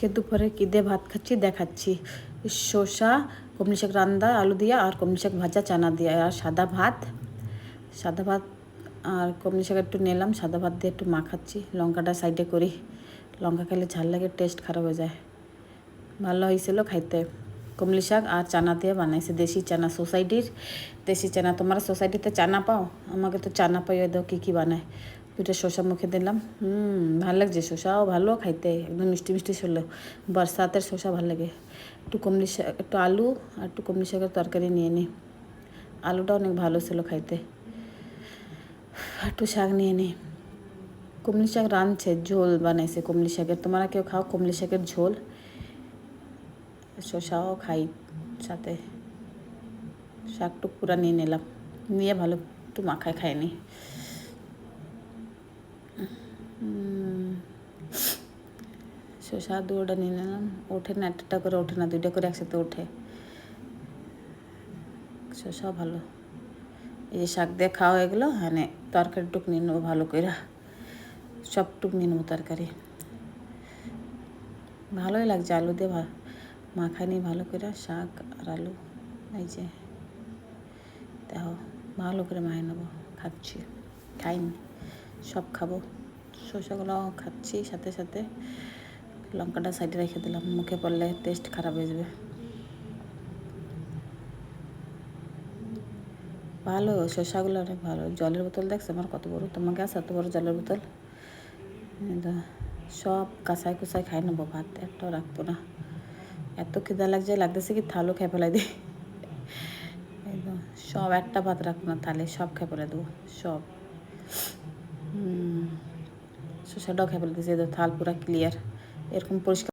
আজকে দুপুরে কী দিয়ে ভাত খাচ্ছি দেখাচ্ছি। শসা, কমলি শাক রান্দা আলু দিয়া, আর কমলি শাক ভাজা চানা দিয়ে, আর সাদা ভাত আর কমলি শাক একটু নিলাম, সাদা ভাত দিয়ে একটু মাখাচ্ছি। লঙ্কাটা সাইডে করি, লঙ্কা খেলে ঝাল লাগে, টেস্ট খারাপ হয়ে যায়। ভালো হয়েছিল খাইতে। কমলি শাক আর চানা দিয়ে বানাইছে, দেশি চানা, সোসাইটির দেশি চানা। তোমরা সোসাইটিতে চানা পাও? আমাকে তো চানা পাইয়ে দাও। কী কী বানায়। দুটো শসা মুখে দিলাম, ভালো লাগছে। শসাও ভালো খাইতে, একদম মিষ্টি মিষ্টি ছিল। বরসাতের শসা ভালো লাগে। একটু কমলি শাক, একটু আলু আর একটু কমলি শাকের তরকারি নিয়ে নিই। আলুটা অনেক ভালো ছিল খাইতে। একটু শাক নিয়ে নিই। কমলি শাক রাঁধছে, ঝোল বানাইছে কমলি শাকের। তোমরা কেউ খাও কমলি শাকের ঝোল? শসাও খাই সাথে। শাকটুক পুরা নিয়ে নিলাম, নিয়ে ভালো একটু মাখায় খাইনি। শসা দুটা নিয়ে নিলাম। ওঠে না, একটা করে ওঠে না, দুইটা করে একসাথে ওঠে। শসাও ভালো। এই যে শাক দিয়ে খাওয়া হয়ে গেলো। হ্যাঁ, তরকারি টুক নিয়ে নেবো ভালো করে, সব টুক নিয়ে নেবো তরকারি। ভালোই লাগছে আলু দিয়ে মাখাই নিই ভালো করে, শাক আর আলু। এই যে দেখো, ভালো করে মাখিয়ে নেবো। খাচ্ছি, খাইনি, সব খাবো। শসাগুলো খাচ্ছি, সাথে সাথে লঙ্কাটা সাইডে রেখে দিলাম, মুখে পড়লে টেস্ট খারাপ হয়ে যাবে। ভালো, শসাগুলো অনেক ভালো। জলের বোতল দেখছো আমার কত বড়? তোমাকে আছে এত বড় জলের বোতল? সব কাঁচায় কুচায় খাই নেবো, ভাত একটাও রাখবো না। এত খিদা লাগতেছে কি থালও খেয়ে ফেলাই দিই। সব একটা ভাত রাখবো না, থালে সব খেয়ে ফেলে দেবো সব। শসাটাও খেয়ে ফেলে দিয়েছি, থাল পুরা ক্লিয়ার। এরকম পরিষ্কার